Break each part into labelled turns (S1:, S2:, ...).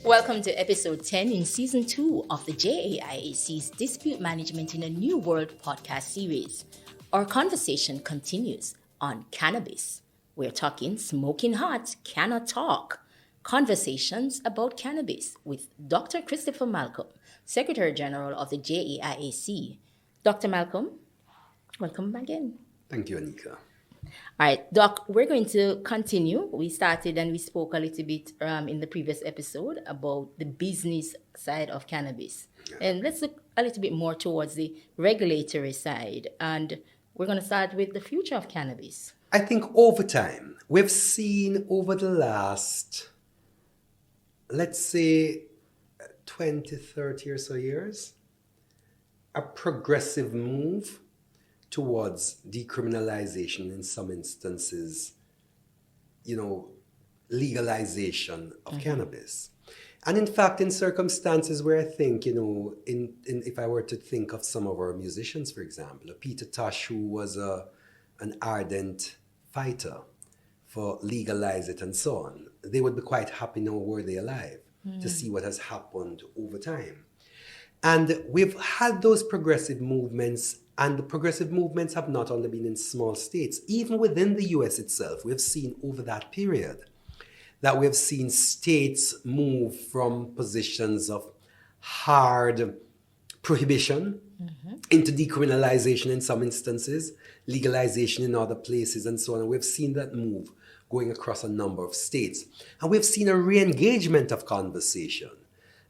S1: Welcome to episode 10 in season 2 of the JAIAC's Dispute Management in a New World podcast series. Our conversation continues on cannabis. We're talking smoking hot Canna Talk, conversations about cannabis with Dr. Christopher Malcolm, Secretary General of the JAIAC. Dr. Malcolm, welcome again.
S2: Thank you, Anieka.
S1: All right, Doc, we're going to continue. We started and we spoke a little bit in the previous episode about the business side of cannabis. Yeah. And let's look a little bit more towards the regulatory side. And we're going to start with the future of cannabis.
S2: I think over time, we've seen over the last, let's say, 20, 30 or so years, a progressive move towards decriminalization, in some instances, legalization of cannabis. And in fact, in circumstances where I think, if I were to think of some of our musicians, for example, Peter Tosh, who was an ardent fighter for legalize it and so on, they would be quite happy now were they alive to see what has happened over time. And we've had those progressive movements, and the progressive movements have not only been in small states. Even within the US itself, we've seen over that period that we've seen states move from positions of hard prohibition into decriminalization in some instances, legalization in other places, and so on. And we've seen that move going across a number of states. And we've seen a re-engagement of conversation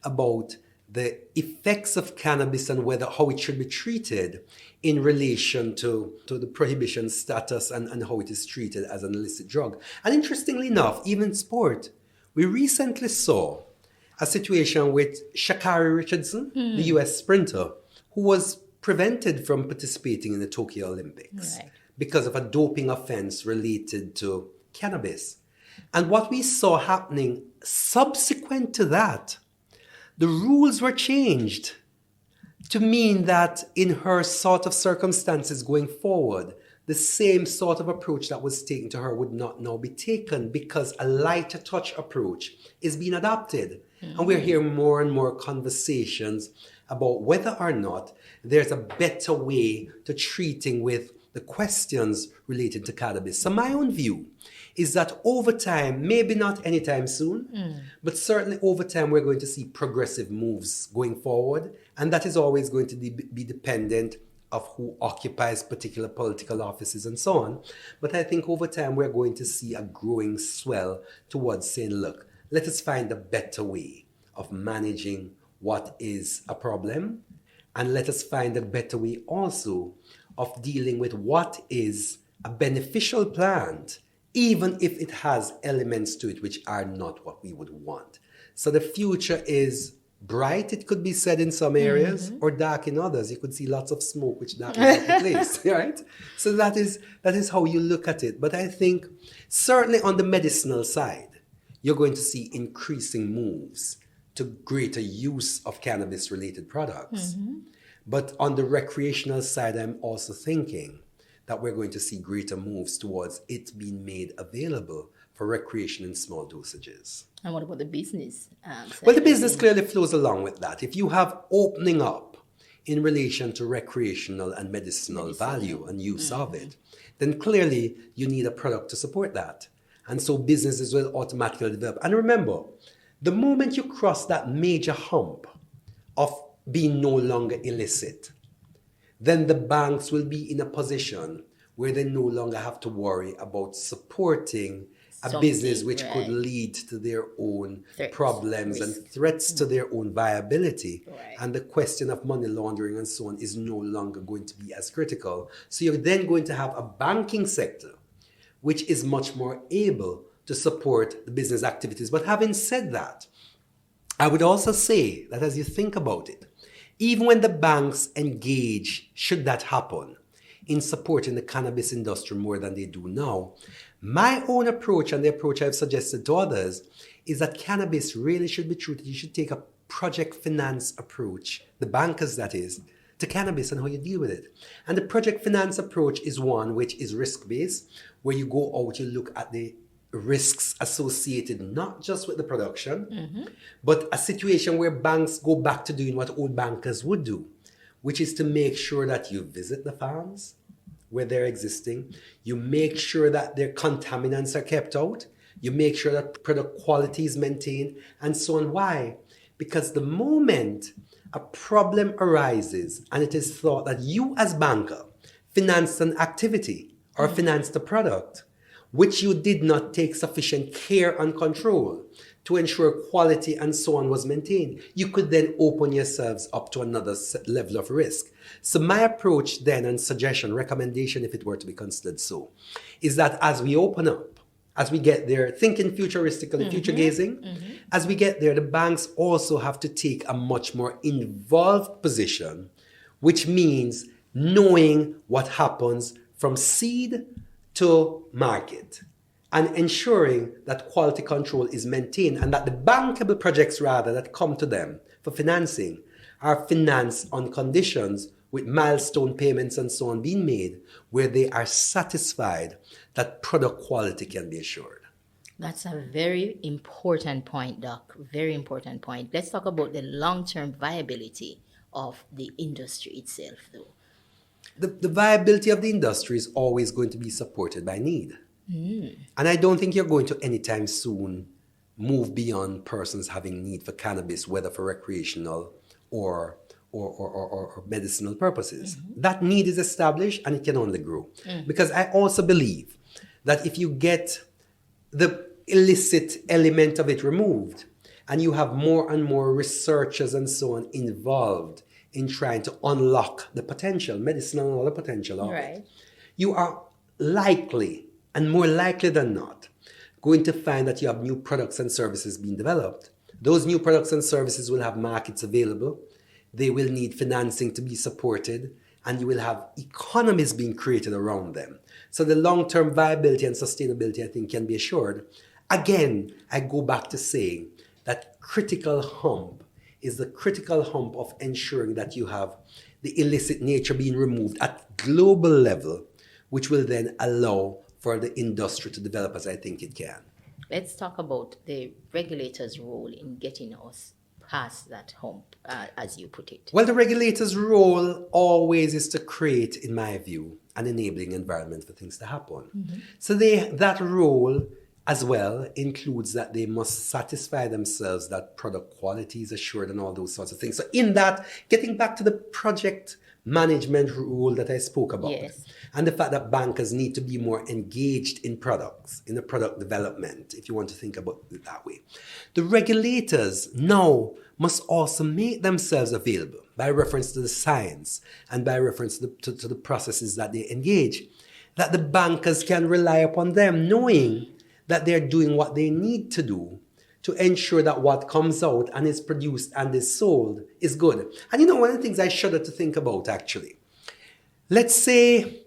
S2: about the effects of cannabis and how it should be treated in relation to the prohibition status and how it is treated as an illicit drug. And interestingly enough, even in sport, we recently saw a situation with Sha'Carri Richardson, the US sprinter, who was prevented from participating in the Tokyo Olympics because of a doping offense related to cannabis. And what we saw happening subsequent to that, the rules were changed to mean that in her sort of circumstances going forward, the same sort of approach that was taken to her would not now be taken because a lighter touch approach is being adopted. And we're hearing more and more conversations about whether or not there's a better way to treating with the questions related to cannabis. So my own view is that over time, maybe not anytime soon, but certainly over time, we're going to see progressive moves going forward. And that is always going to be dependent of who occupies particular political offices and so on. But I think over time, we're going to see a growing swell towards saying, look, let us find a better way of managing what is a problem. And let us find a better way also of dealing with what is a beneficial plant, even if it has elements to it which are not what we would want. So the future is bright, it could be said in some areas, or dark in others. You could see lots of smoke which darkens the place, right? So that is how you look at it. But I think certainly on the medicinal side, you're going to see increasing moves to greater use of cannabis-related products. But on the recreational side, I'm also thinking that we're going to see greater moves towards it being made available for recreation in small dosages.
S1: And what about the business?
S2: Well, the business clearly flows along with that. If you have opening up in relation to recreational and medicinal value and use of it, then clearly you need a product to support that. And so businesses will automatically develop. And remember, the moment you cross that major hump of being no longer illicit, then the banks will be in a position where they no longer have to worry about supporting a business which could lead to their own problems and threats to their own viability. And the question of money laundering and so on is no longer going to be as critical. So you're then going to have a banking sector which is much more able to support the business activities. But having said that, I would also say that as you think about it, even when the banks engage, should that happen, in supporting the cannabis industry more than they do now, my own approach and the approach I've suggested to others is that cannabis really should be treated. You should take a project finance approach, the bankers that is, to cannabis and how you deal with it. And the project finance approach is one which is risk-based, where you go out, you look at the risks associated not just with the production, but a situation where banks go back to doing what old bankers would do, which is to make sure that you visit the farms where they're existing, you make sure that their contaminants are kept out, you make sure that product quality is maintained, and so on. Why? Because the moment a problem arises and it is thought that you as banker financed an activity or financed a product which you did not take sufficient care and control to ensure quality and so on was maintained, you could then open yourselves up to another level of risk. So my approach then and suggestion, recommendation if it were to be considered so, is that as we open up, as we get there, thinking futuristically, future gazing, as we get there, the banks also have to take a much more involved position, which means knowing what happens from seed to market and ensuring that quality control is maintained and that the bankable projects rather that come to them for financing are financed on conditions with milestone payments and so on being made where they are satisfied that product quality can be assured.
S1: That's a very important point, Doc. Very important point. Let's talk about the long-term viability of the industry itself, though.
S2: The viability of the industry is always going to be supported by need. And I don't think you're going to anytime soon move beyond persons having need for cannabis, whether for recreational or medicinal purposes. That need is established and it can only grow. Because I also believe that if you get the illicit element of it removed and you have more and more researchers and so on involved in trying to unlock the potential, medicinal and all the potential of it, you are likely, and more likely than not, going to find that you have new products and services being developed. Those new products and services will have markets available. They will need financing to be supported, and you will have economies being created around them. So the long-term viability and sustainability, I think, can be assured. Again, I go back to saying that critical hump is the critical hump of ensuring that you have the illicit nature being removed at global level, which will then allow for the industry to develop as I think it can.
S1: Let's talk about the regulator's role in getting us past that hump, as you put it.
S2: Well, the regulator's role always is to create, in my view, an enabling environment for things to happen. So that role as well includes that they must satisfy themselves that product quality is assured and all those sorts of things. So in that, getting back to the project management rule that I spoke about, and the fact that bankers need to be more engaged in products, in the product development, if you want to think about it that way. The regulators now must also make themselves available by reference to the science and by reference to the processes that they engage, that the bankers can rely upon them, knowing that they're doing what they need to do to ensure that what comes out and is produced and is sold is good. And you know, one of the things I shudder to think about, actually, let's say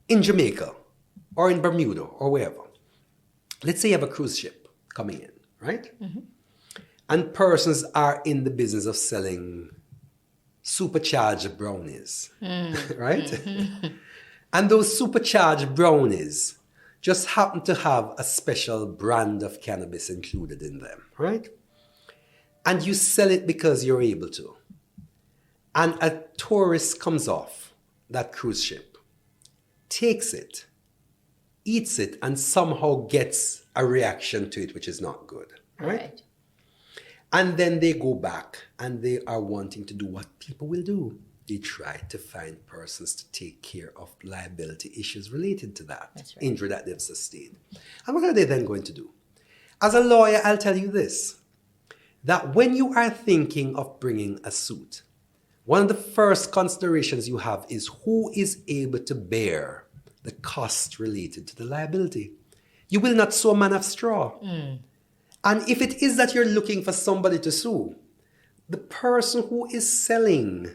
S2: in Jamaica or in Bermuda or wherever, let's say you have a cruise ship coming in, right? And persons are in the business of selling supercharged brownies, right? And those supercharged brownies just happen to have a special brand of cannabis included in them, right? And you sell it because you're able to. And a tourist comes off that cruise ship, takes it, eats it, and somehow gets a reaction to it which is not good, right? And then they go back and they are wanting to do what people will do. They try to find persons to take care of liability issues related to that injury that they've sustained. And what are they then going to do? As a lawyer, I'll tell you this, that when you are thinking of bringing a suit, one of the first considerations you have is who is able to bear the cost related to the liability. You will not sue a man of straw. And if it is that you're looking for somebody to sue, the person who is selling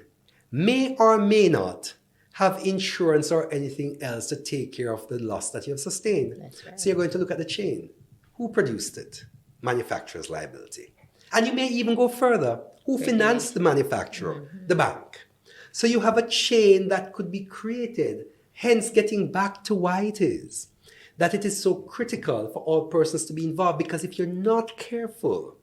S2: may or may not have insurance or anything else to take care of the loss that you have sustained. So you're going to look at the chain. Who produced it? Manufacturer's liability. And you may even go further. Who financed the manufacturer? The bank. So you have a chain that could be created, hence getting back to why it is that it is so critical for all persons to be involved, because if you're not careful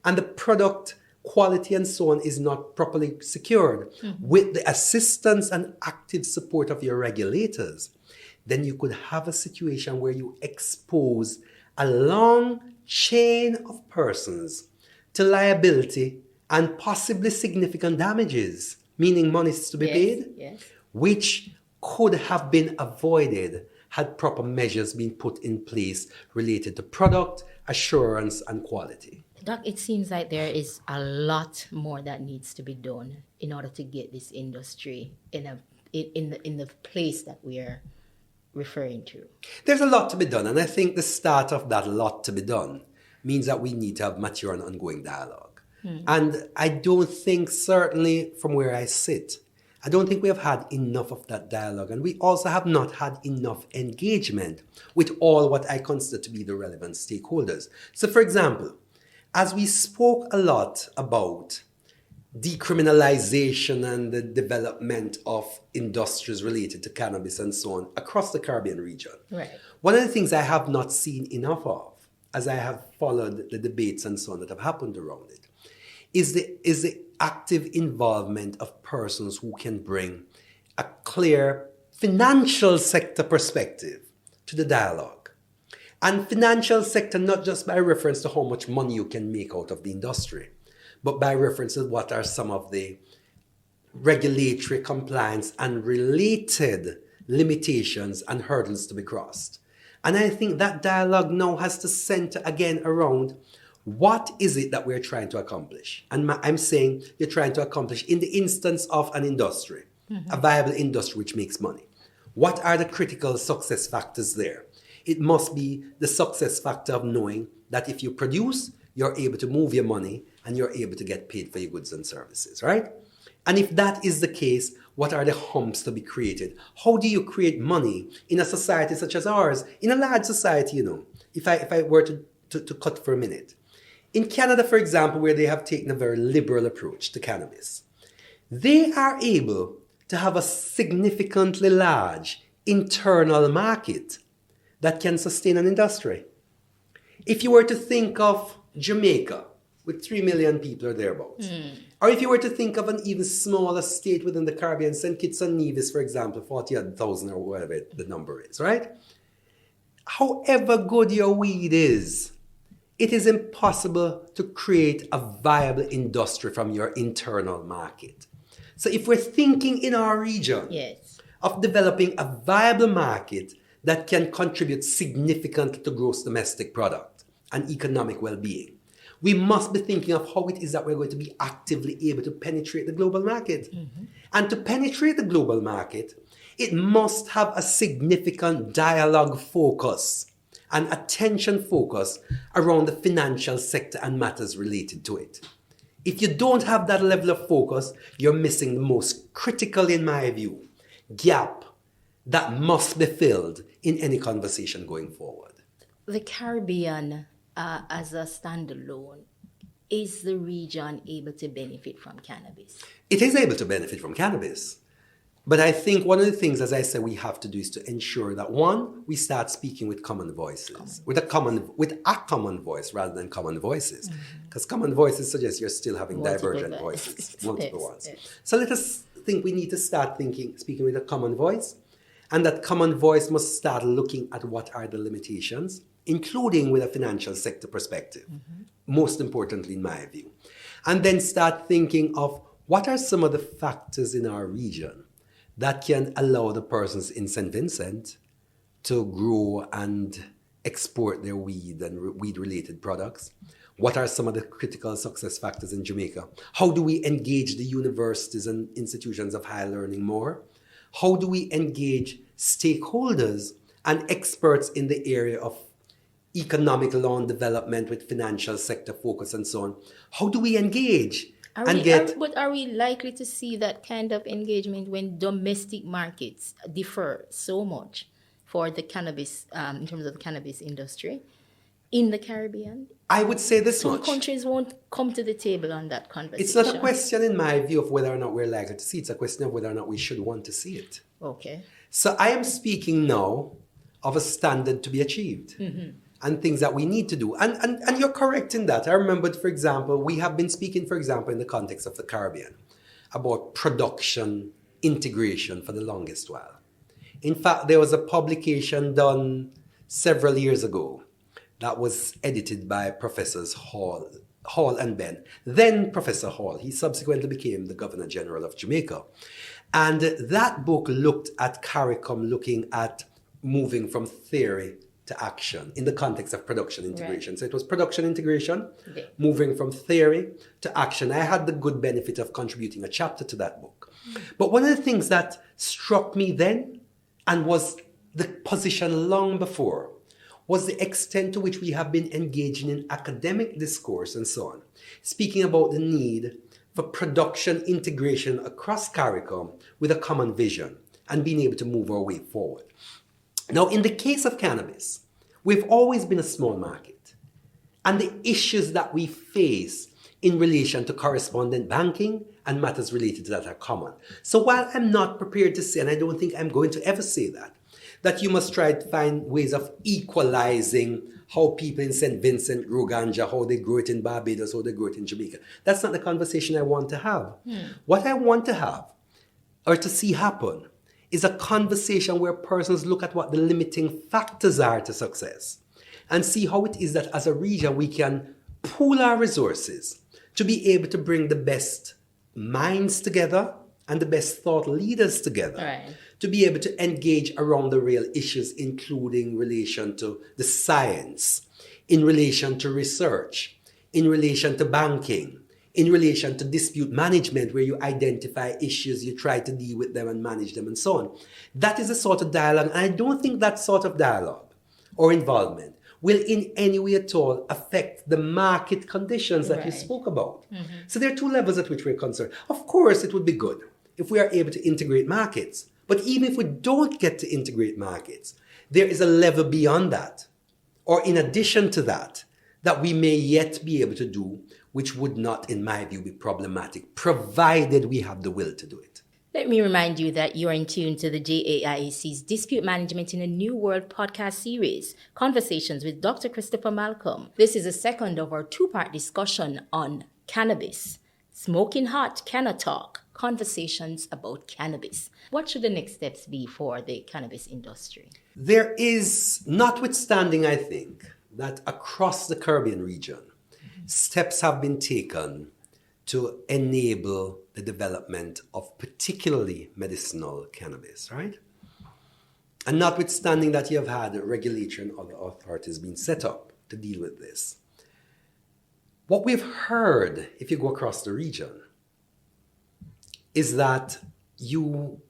S2: and the product quality and so on is not properly secured with the assistance and active support of your regulators, then you could have a situation where you expose a long chain of persons to liability and possibly significant damages, meaning monies to be paid, which could have been avoided had proper measures been put in place related to product assurance and quality.
S1: Doc, it seems like there is a lot more that needs to be done in order to get this industry in the place that we are referring to.
S2: There's a lot to be done, and I think the start of that lot to be done means that we need to have mature and ongoing dialogue. And I don't think, certainly from where I sit, I don't think we have had enough of that dialogue, and we also have not had enough engagement with all what I consider to be the relevant stakeholders. So, for example, as we spoke a lot about decriminalization and the development of industries related to cannabis and so on across the Caribbean region, one of the things I have not seen enough of, as I have followed the debates and so on that have happened around it, is the active involvement of persons who can bring a clear financial sector perspective to the dialogue. And financial sector, not just by reference to how much money you can make out of the industry, but by reference to what are some of the regulatory compliance and related limitations and hurdles to be crossed. And I think that dialogue now has to center again around what is it that we're trying to accomplish. And I'm saying you're trying to accomplish in the instance of an industry, a viable industry which makes money. What are the critical success factors there? It must be the success factor of knowing that if you produce, you're able to move your money and you're able to get paid for your goods and services, right? And if that is the case, what are the humps to be created? How do you create money in a society such as ours? In a large society, if I were to cut for a minute. In Canada, for example, where they have taken a very liberal approach to cannabis, they are able to have a significantly large internal market that can sustain an industry. If you were to think of Jamaica, with 3 million people or thereabouts, or if you were to think of an even smaller state within the Caribbean, St. Kitts and Nevis, for example, 40,000 or whatever the number is, right? However good your weed is, it is impossible to create a viable industry from your internal market. So if we're thinking in our region of developing a viable market that can contribute significantly to gross domestic product and economic well-being, we must be thinking of how it is that we're going to be actively able to penetrate the global market. And to penetrate the global market, it must have a significant dialogue focus and attention focus around the financial sector and matters related to it. If you don't have that level of focus, you're missing the most critical, in my view, gap that must be filled in any conversation going forward.
S1: The Caribbean, as a standalone, is the region able to benefit from cannabis?
S2: It is able to benefit from cannabis. But I think one of the things, as I said, we have to do is to ensure that, one, we start speaking with common voices, with a common voice rather than common voices. Because common voices suggest you're still having divergent voices, multiple ones. So let us think we need to start speaking with a common voice. And that common voice must start looking at what are the limitations, including with a financial sector perspective, most importantly in my view. And then start thinking of what are some of the factors in our region that can allow the persons in St. Vincent to grow and export their weed and weed-related products. What are some of the critical success factors in Jamaica? How do we engage the universities and institutions of higher learning more? How do we engage stakeholders and experts in the area of economic law and development with financial sector focus and so on? How do we engage?
S1: But are we likely to see that kind of engagement when domestic markets differ so much for the cannabis, in terms of the cannabis industry in the Caribbean?
S2: I would say this much.
S1: Some countries won't come to the table on that conversation.
S2: It's not a question, in my view, of whether or not we're likely to see it. It's a question of whether or not we should want to see it.
S1: Okay.
S2: So I am speaking now of a standard to be achieved and things that we need to do. And you're correct in that. I remembered, for example, we have been speaking, for example, in the context of the Caribbean, about production integration for the longest while. In fact, there was a publication done several years ago that was edited by Professors Hall and Ben. Then Professor Hall, he subsequently became the Governor General of Jamaica. And that book looked at CARICOM looking at moving from theory to action in the context of production integration. Right. So it was production integration, moving from theory to action. I had the good benefit of contributing a chapter to that book. But one of the things that struck me then, and was the position long before, was the extent to which we have been engaging in academic discourse and so on, speaking about the need for production integration across CARICOM with a common vision and being able to move our way forward. Now, in the case of cannabis, we've always been a small market, and the issues that we face in relation to correspondent banking and matters related to that are common. So while I'm not prepared to say, and I don't think I'm going to ever say that you must try to find ways of equalizing how people in St. Vincent grow ganja, how they grow it in Barbados, how they grow it in Jamaica. That's not the conversation I want to have. What I want to have, or to see happen, is a conversation where persons look at what the limiting factors are to success and see how it is that as a region we can pool our resources to be able to bring the best minds together and the best thought leaders together to be able to engage around the real issues, including relation to the science, in relation to research, in relation to banking, in relation to dispute management, where you identify issues, you try to deal with them and manage them and so on. That is a sort of dialogue, and I don't think that sort of dialogue or involvement will in any way at all affect the market conditions that you spoke about. So there are two levels at which we're concerned. Of course, it would be good if we are able to integrate markets, but even if we don't get to integrate markets, there is a level beyond that, or in addition to that, that we may yet be able to do, which would not, in my view, be problematic, provided we have the will to do it.
S1: Let me remind you that you're in tune to the JAIAC's Dispute Management in a New World podcast series, Conversations with Dr. Christopher Malcolm. This is the second of our two-part discussion on cannabis, Smoking Hot Canna Talk, Conversations about Cannabis. What should the next steps be for the cannabis industry?
S2: There is, notwithstanding, I think, that across the Caribbean region, steps have been taken to enable the development of particularly medicinal cannabis, right? And notwithstanding that you have had regulatory and other authorities being set up to deal with this, what we've heard, if you go across the region, is that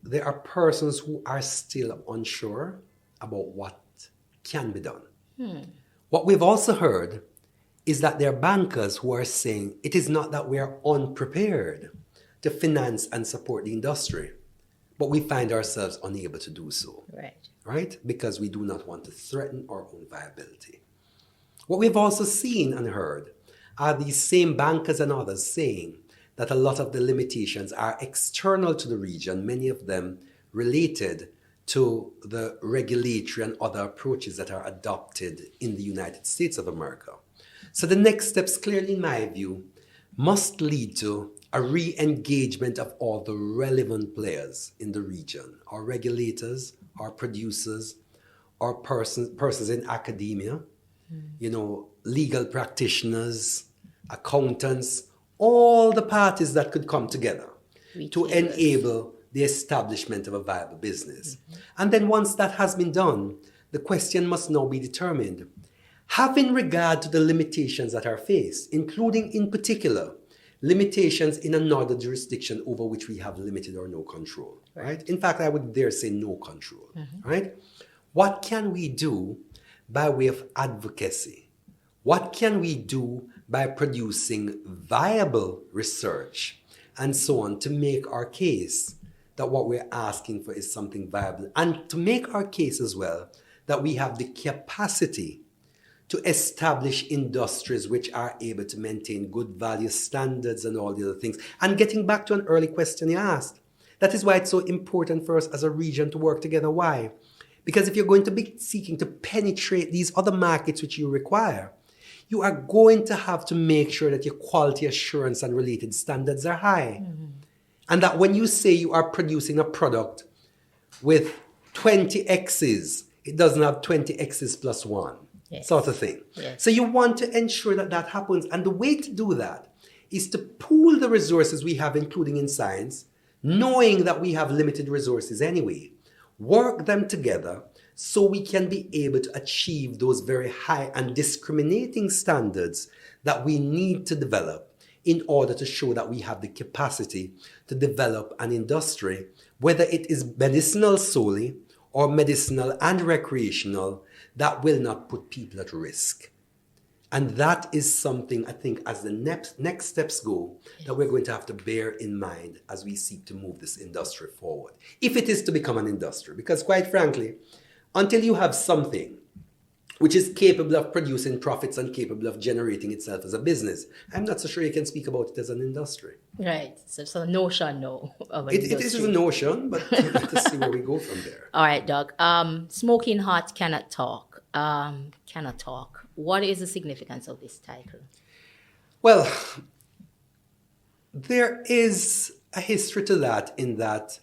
S2: there are persons who are still unsure about what can be done. What we've also heard is that there are bankers who are saying it is not that we are unprepared to finance and support the industry, but we find ourselves unable to do so. Right? Because we do not want to threaten our own viability. What we've also seen and heard are these same bankers and others saying that a lot of the limitations are external to the region, many of them related to the regulatory and other approaches that are adopted in the United States of America. So the next steps, clearly in my view, must lead to a re-engagement of all the relevant players in the region, our regulators, our producers, our persons in academia, legal practitioners, accountants, all the parties that could come together to enable the establishment of a viable business. And then once that has been done, the question must now be determined, having regard to the limitations that are faced, including in particular, limitations in another jurisdiction over which we have limited or no control, right? In fact, I would dare say no control, right? What can we do by way of advocacy? What can we do by producing viable research and so on to make our case that what we're asking for is something viable, and to make our case as well that we have the capacity to establish industries which are able to maintain good value standards and all the other things. And getting back to an early question you asked, that is why it's so important for us as a region to work together. Why? Because if you're going to be seeking to penetrate these other markets which you require, you are going to have to make sure that your quality assurance and related standards are high. And that when you say you are producing a product with 20 X's, it doesn't have 20 X's plus one, sort of thing.
S1: Yes.
S2: So you want to ensure that that happens. And the way to do that is to pool the resources we have, including in science, knowing that we have limited resources anyway. Work them together so we can be able to achieve those very high and discriminating standards that we need to develop in order to show that we have the capacity to develop an industry, whether it is medicinal solely or medicinal and recreational, that will not put people at risk. And that is something I think as the next steps go that we're going to have to bear in mind as we seek to move this industry forward. If it is to become an industry, because quite frankly, until you have something which is capable of producing profits and capable of generating itself as a business, I'm not so sure you can speak about it as an industry.
S1: Right. So a notion, no.
S2: It is a notion, but let's see where we go from there.
S1: All right, Doug. Smoking Hot Canna Talk. Canna Talk. What is the significance of this title?
S2: Well, there is a history to that in that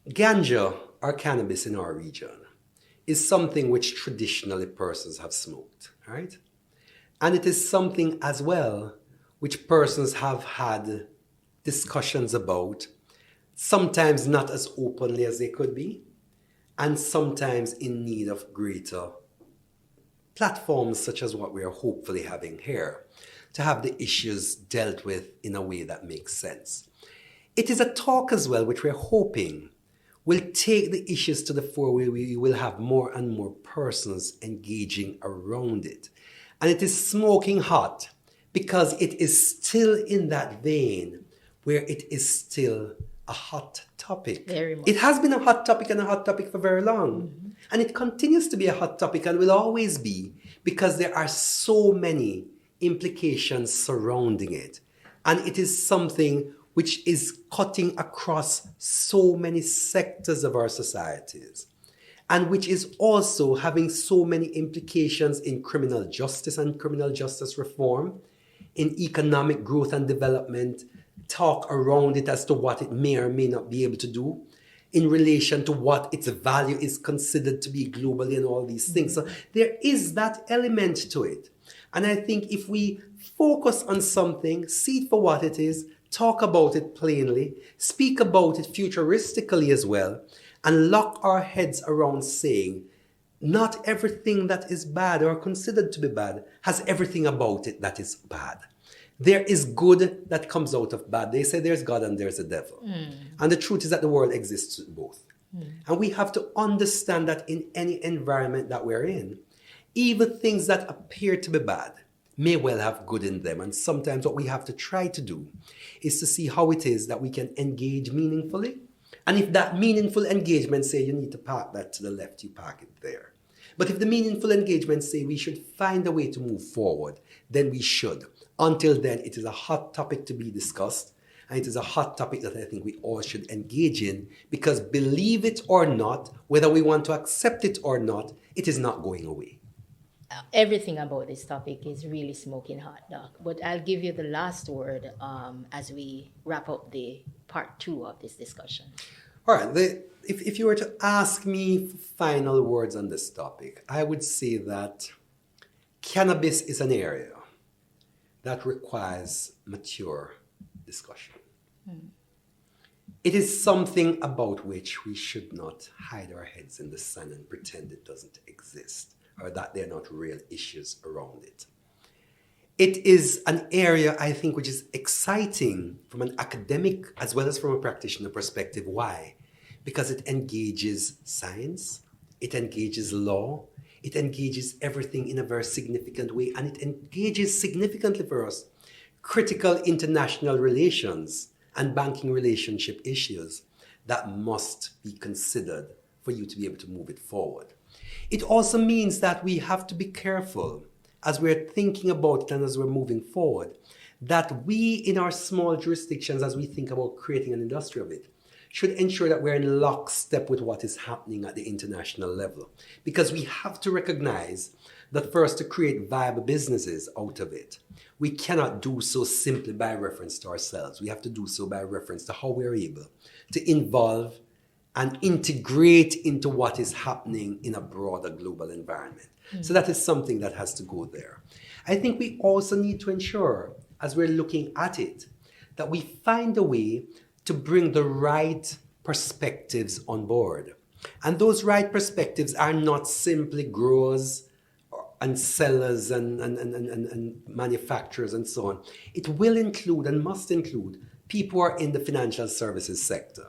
S2: Ganja, or cannabis in our region, is something which traditionally persons have smoked, right? And it is something as well which persons have had discussions about, sometimes not as openly as they could be, and sometimes in need of greater platforms such as what we are hopefully having here, to have the issues dealt with in a way that makes sense. It is a talk as well which we're hoping will take the issues to the fore where we will have more and more persons engaging around it. And it is smoking hot because it is still in that vein where it is still a hot topic.
S1: Very much.
S2: It has been a hot topic and a hot topic for very long. And it continues to be a hot topic and will always be because there are so many implications surrounding it. And it is something which is cutting across so many sectors of our societies, and which is also having so many implications in criminal justice and criminal justice reform, in economic growth and development, talk around it as to what it may or may not be able to do, in relation to what its value is considered to be globally and all these things. So there is that element to it. And I think if we focus on something, see it for what it is, talk about it plainly, speak about it futuristically as well, and lock our heads around saying, not everything that is bad or considered to be bad has everything about it that is bad. There is good that comes out of bad. They say there's God and there's a devil. And the truth is that the world exists both. And we have to understand that in any environment that we're in, even things that appear to be bad may well have good in them. And sometimes what we have to try to do is to see how it is that we can engage meaningfully. And if that meaningful engagement say you need to park that to the left, you park it there. But if the meaningful engagement say we should find a way to move forward, then we should. Until then, it is a hot topic to be discussed. And it is a hot topic that I think we all should engage in, because believe it or not, whether we want to accept it or not, it is not going away.
S1: Everything about this topic is really smoking hot, Doc. But I'll give you the last word as we wrap up the part 2 of this discussion.
S2: All right. If you were to ask me final words on this topic, I would say that cannabis is an area that requires mature discussion. It is something about which we should not hide our heads in the sand and pretend it doesn't exist, or that there are not real issues around it. It is an area, I think, which is exciting from an academic as well as from a practitioner perspective. Why? Because it engages science, it engages law, it engages everything in a very significant way, and it engages significantly for us critical international relations and banking relationship issues that must be considered for you to be able to move it forward. It also means that we have to be careful as we're thinking about it and as we're moving forward, that we in our small jurisdictions, as we think about creating an industry of it, should ensure that we're in lockstep with what is happening at the international level. Because we have to recognize that first, to create viable businesses out of it, we cannot do so simply by reference to ourselves. We have to do so by reference to how we're able to involve and integrate into what is happening in a broader global environment. So that is something that has to go there. I think we also need to ensure, as we're looking at it, that we find a way to bring the right perspectives on board. And those right perspectives are not simply growers and sellers and manufacturers and so on. It will include and must include people who are in the financial services sector.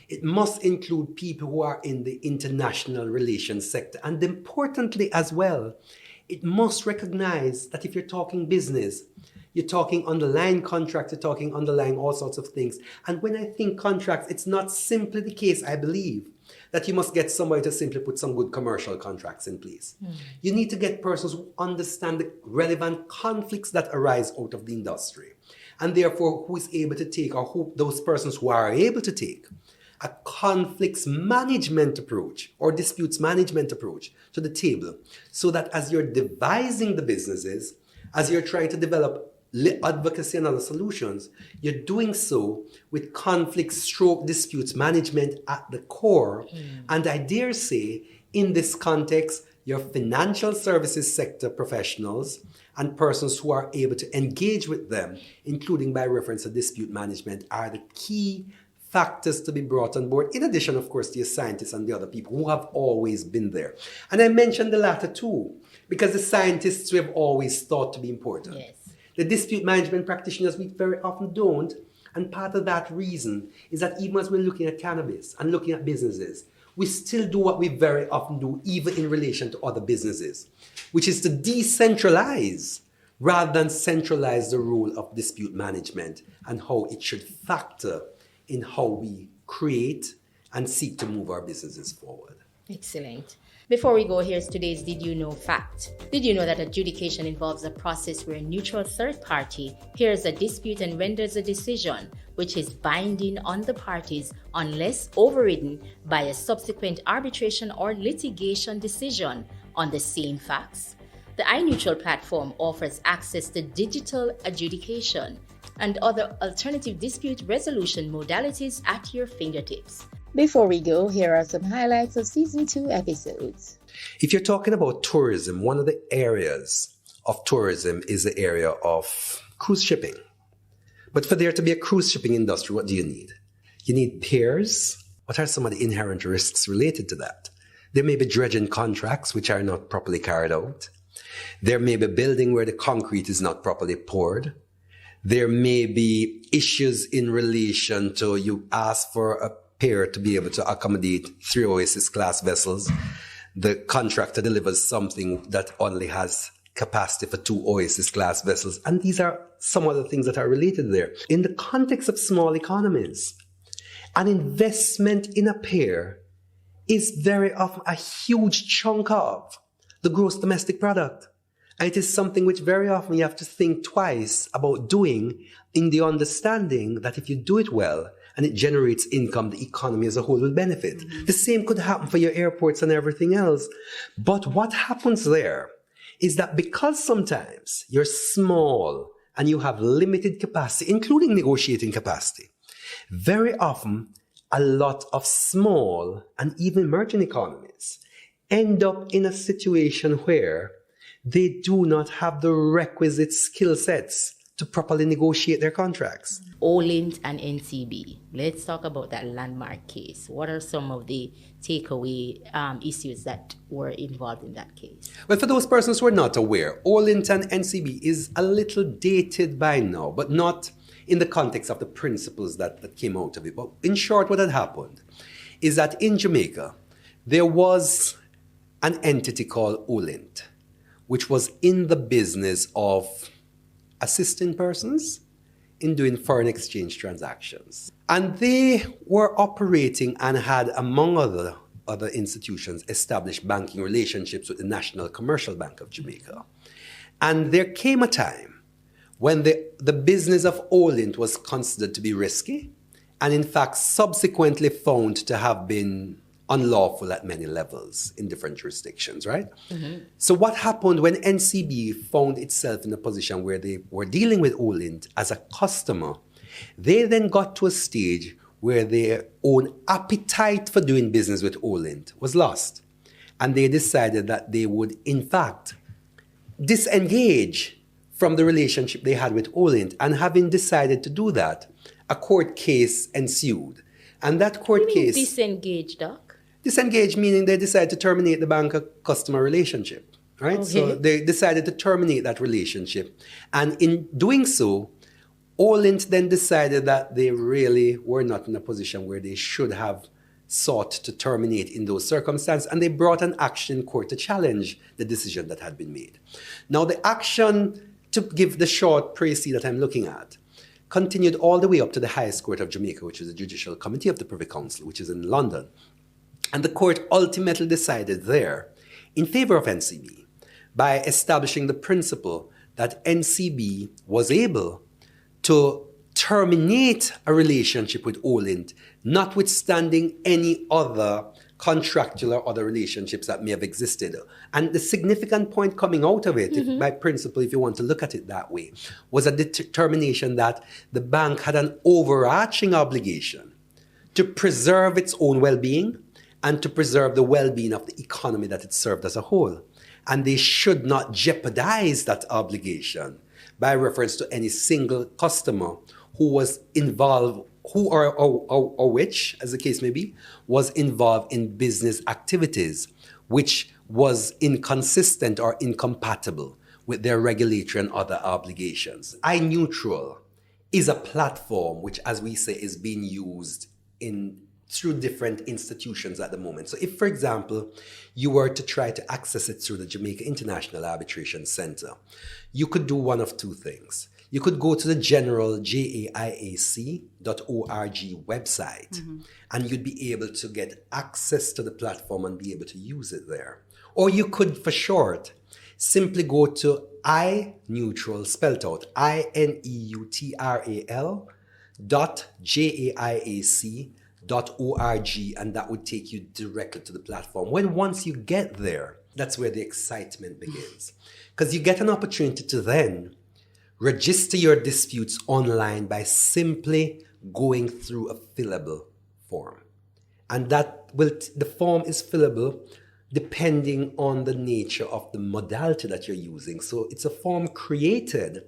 S2: It must include people who are in the international relations sector. And importantly as well, it must recognize that if you're talking business, you're talking underlying contracts, you're talking underlying all sorts of things. And when I think contracts, it's not simply the case, I believe, that you must get somebody to simply put some good commercial contracts in place. You need to get persons who understand the relevant conflicts that arise out of the industry. And therefore, who is able to take, or who those persons who are able to take, a conflicts management approach or disputes management approach to the table, so that as you're devising the businesses, as you're trying to develop advocacy and other solutions, you're doing so with conflict/disputes management at the core. And I dare say, in this context, your financial services sector professionals and persons who are able to engage with them, including by reference to dispute management, are the key factors to be brought on board, in addition, of course, to your scientists and the other people who have always been there. And I mentioned the latter too, because the scientists we have always thought to be important.
S1: Yes.
S2: The dispute management practitioners we very often don't, and part of that reason is that even as we're looking at cannabis and looking at businesses, we still do what we very often do, even in relation to other businesses, which is to decentralize rather than centralize the role of dispute management and how it should factor in how we create and seek to move our businesses forward.
S1: Excellent. Before we go, here's today's Did You Know fact. Did you know that adjudication involves a process where a neutral third party hears a dispute and renders a decision which is binding on the parties unless overridden by a subsequent arbitration or litigation decision on the same facts? The iNeutral platform offers access to digital adjudication and other alternative dispute resolution modalities at your fingertips. Before we go, here are some highlights of Season 2 episodes.
S2: If you're talking about tourism, one of the areas of tourism is the area of cruise shipping. But for there to be a cruise shipping industry, what do you need? You need piers. What are some of the inherent risks related to that? There may be dredging contracts which are not properly carried out. There may be building where the concrete is not properly poured. There may be issues in relation to you ask for a pier to be able to accommodate 3 Oasis class vessels. The contractor delivers something that only has capacity for 2 Oasis class vessels. And these are some of the things that are related there. In the context of small economies, an investment in a pier is very often a huge chunk of the gross domestic product. And it is something which very often you have to think twice about doing, in the understanding that if you do it well and it generates income, the economy as a whole will benefit. The same could happen for your airports and everything else. But what happens there is that because sometimes you're small and you have limited capacity, including negotiating capacity, very often a lot of small and even emerging economies end up in a situation where they do not have the requisite skill sets to properly negotiate their contracts.
S1: OLINT and NCB. Let's talk about that landmark case. What are some of the takeaway issues that were involved in that case?
S2: Well, for those persons who are not aware, OLINT and NCB is a little dated by now, but not in the context of the principles that came out of it. But in short, what had happened is that in Jamaica, there was an entity called OLINT, which was in the business of assisting persons in doing foreign exchange transactions. And they were operating and had, among other institutions, established banking relationships with the National Commercial Bank of Jamaica. And there came a time when the business of OLINT was considered to be risky and in fact subsequently found to have been unlawful at many levels in different jurisdictions, right? So what happened when NCB found itself in a position where they were dealing with Olint as a customer? They then got to a stage where their own appetite for doing business with Olint was lost. And they decided that they would, in fact, disengage from the relationship they had with Olint. And having decided to do that, a court case ensued. And that court case...
S1: Disengage, Doc?
S2: Disengage meaning they decided to terminate the banker-customer relationship, right?
S1: Okay.
S2: So they decided to terminate that relationship. And in doing so, Olint then decided that they really were not in a position where they should have sought to terminate in those circumstances, and they brought an action in court to challenge the decision that had been made. Now, the action, to give the short précis that I'm looking at, continued all the way up to the highest court of Jamaica, which is the Judicial Committee of the Privy Council, which is in London. And the court ultimately decided there in favor of NCB by establishing the principle that NCB was able to terminate a relationship with Olint, notwithstanding any other contractual or other relationships that may have existed. And the significant point coming out of it, if, by principle, if you want to look at it that way, was a determination that the bank had an overarching obligation to preserve its own well-being and to preserve the well-being of the economy that it served as a whole. And they should not jeopardize that obligation by reference to any single customer who was involved, who or which, as the case may be, was involved in business activities which was inconsistent or incompatible with their regulatory and other obligations. iNeutral is a platform which, as we say, is being used through different institutions at the moment. So if, for example, you were to try to access it through the Jamaica International Arbitration Center, you could do one of two things. You could go to the general JAIAC.org website, and you'd be able to get access to the platform and be able to use it there. Or you could, for short, simply go to iNeutral, spelled out, INEUTRAL.JAIAC.org, and that would take you directly to the platform. Once you get there, that's where the excitement begins. Because you get an opportunity to then register your disputes online by simply going through a fillable form. And the form is fillable depending on the nature of the modality that you're using. So it's a form created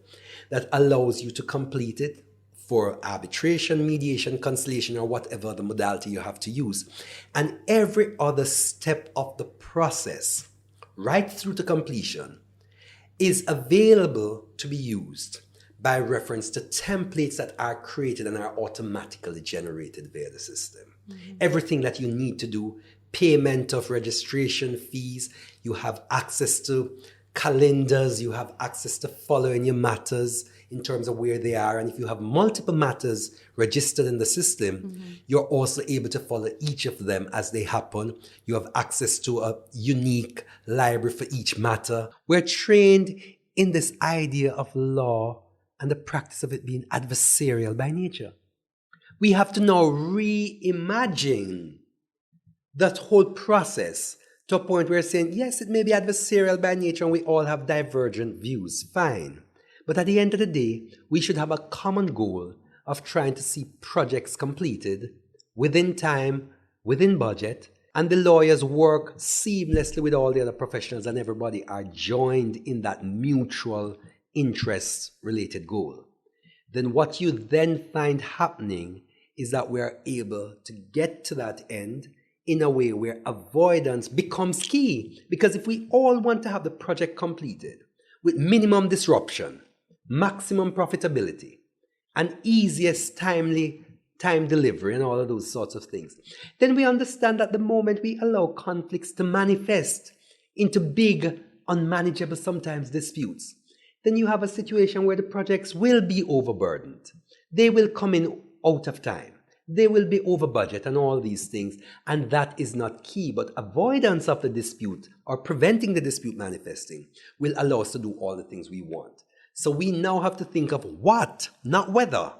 S2: that allows you to complete it for arbitration, mediation, conciliation, or whatever the modality you have to use. And every other step of the process, right through to completion, is available to be used by reference to templates that are created and are automatically generated via the system. Everything that you need to do, payment of registration fees, you have access to calendars, you have access to following your matters in terms of where they are. And if you have multiple matters registered in the system, you're also able to follow each of them as they happen. You have access to a unique library for each matter. We're trained in this idea of law and the practice of it being adversarial by nature. We have to now reimagine that whole process to a point where we're saying, yes, it may be adversarial by nature and we all have divergent views, fine. But at the end of the day, we should have a common goal of trying to see projects completed within time, within budget, and the lawyers work seamlessly with all the other professionals and everybody are joined in that mutual interest-related goal. Then what you then find happening is that we're able to get to that end in a way where avoidance becomes key. Because if we all want to have the project completed with minimum disruption, maximum profitability, and easiest time delivery and all of those sorts of things, then we understand that the moment we allow conflicts to manifest into big, unmanageable, sometimes disputes, then you have a situation where the projects will be overburdened. They will come in out of time. They will be over budget and all these things. And that is not key. But avoidance of the dispute or preventing the dispute manifesting will allow us to do all the things we want. So we now have to think of what, not whether,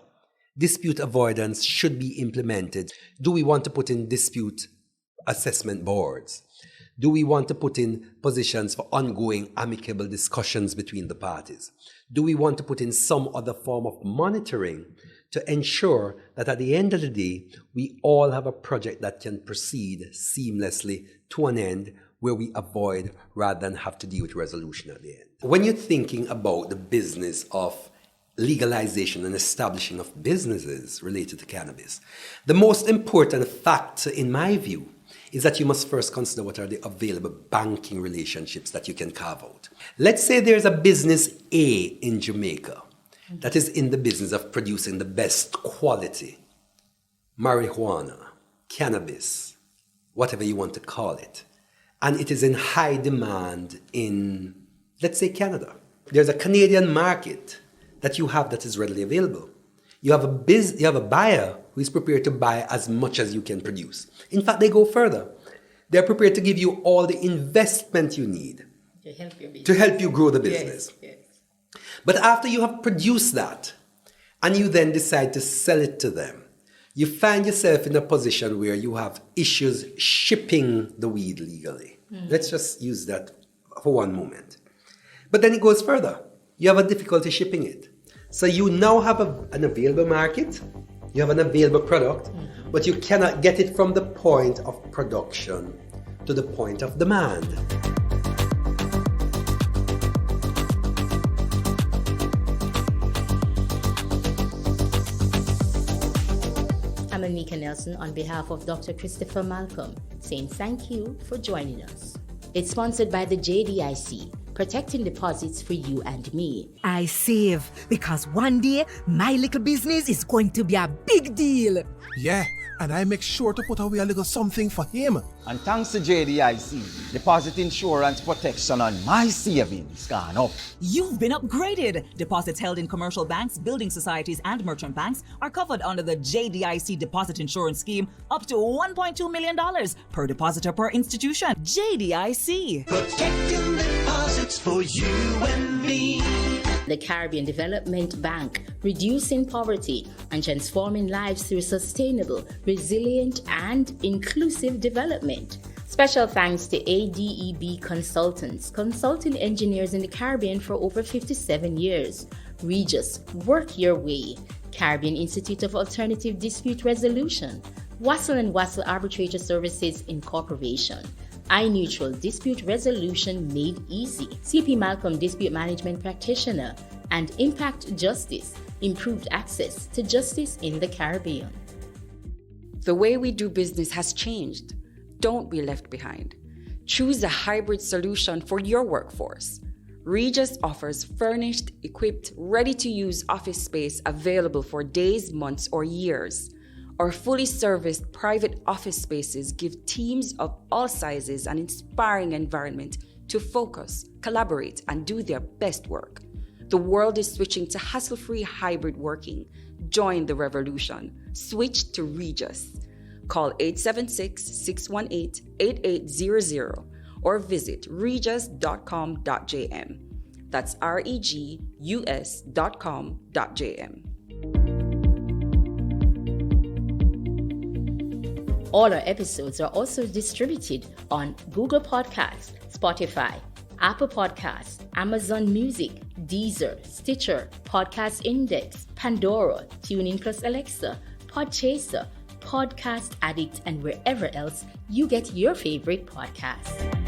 S2: dispute avoidance should be implemented? Do we want to put in dispute assessment boards? Do we want to put in positions for ongoing amicable discussions between the parties? Do we want to put in some other form of monitoring to ensure that at the end of the day, we all have a project that can proceed seamlessly to an end where we avoid rather than have to deal with resolution at the end? When you're thinking about the business of legalization and establishing of businesses related to cannabis, the most important factor, in my view, is that you must first consider what are the available banking relationships that you can carve out. Let's say there's a business A in Jamaica that is in the business of producing the best quality marijuana, cannabis, whatever you want to call it. And it is in high demand in, let's say, Canada. There's a Canadian market that you have that is readily available. You have a buyer who is prepared to buy as much as you can produce. In fact, they go further. They're prepared to give you all the investment you need to help you grow the business. Yes. But after you have produced that, and you then decide to sell it to them, you find yourself in a position where you have issues shipping the weed legally. Let's just use that for one moment. But then it goes further. You have a difficulty shipping it. So you now have an available market, you have an available product, but you cannot get it from the point of production to the point of demand.
S1: I'm Anieka Nelson on behalf of Dr. Christopher Malcolm, saying thank you for joining us. It's sponsored by the JDIC, protecting deposits for you and me.
S3: I save because one day my little business is going to be a big deal.
S4: Yeah, and I make sure to put away a little something for him.
S5: And thanks to JDIC, deposit insurance protection on my savings gone up.
S6: You've been upgraded. Deposits held in commercial banks, building societies, and merchant banks are covered under the JDIC deposit insurance scheme up to $1.2 million per depositor per institution. JDIC.
S7: Protecting deposits for you and me.
S1: The Caribbean Development Bank, reducing poverty and transforming lives through sustainable, resilient, and inclusive development. Special thanks to ADEB Consultants, consulting engineers in the Caribbean for over 57 years. Regis, work your way. Caribbean Institute of Alternative Dispute Resolution. Wassel & Wassel Arbitrator Services Incorporation. iNeutral Dispute Resolution Made Easy, CP Malcolm Dispute Management Practitioner, and Impact Justice, improved access to justice in the Caribbean.
S8: The way we do business has changed. Don't be left behind. Choose a hybrid solution for your workforce. Regis offers furnished, equipped, ready-to-use office space available for days, months, or years. Our fully serviced private office spaces give teams of all sizes an inspiring environment to focus, collaborate, and do their best work. The world is switching to hassle-free hybrid working. Join the revolution. Switch to Regis. Call 876-618-8800 or visit regis.com.jm. That's regus.com.jm.
S1: All our episodes are also distributed on Google Podcasts, Spotify, Apple Podcasts, Amazon Music, Deezer, Stitcher, Podcast Index, Pandora, TuneIn Plus Alexa, Podchaser, Podcast Addict, and wherever else you get your favorite podcasts.